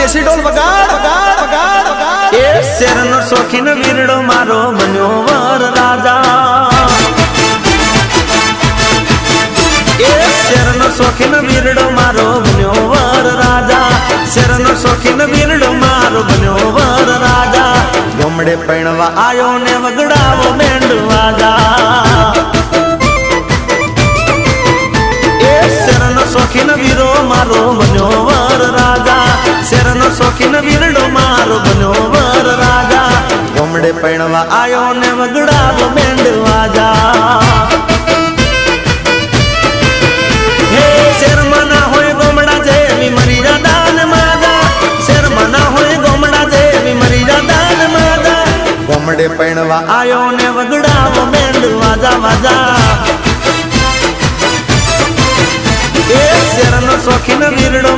દેશી ઢોલ વગાડ વગાડ વગાડ વગાડ એ શેરનો શોખીન વીરડો મારો બન્યો વર રાજા એ શેરનો શોખીન વીરડો મારો બન્યો વર રાજા શેરનો શોખીન વીરડો મારો બન્યો વર રાજા ગમડે પૈણવા આયો ને વગડાવો બેન્ડ વાજા એ શેરનો શોખીન વીરો મારો બન્યો વર રાજા શેરનો શોખીન વીરડો મારો બન્યો વર રાજા ગમડે પૈણવા આયો ને વગડાવો બેન્ડ વાજા હે શેરમાં ના હોય ગોમડા જેવી મરી દાન માજા શેરમાં ના હોય ગોમડા જેવી મરી દાન માજા ગમડે પૈણવા આયો ને વગડાવો બેન્ડ વાજા વાજા એ શેરનો શોખીન વીરડો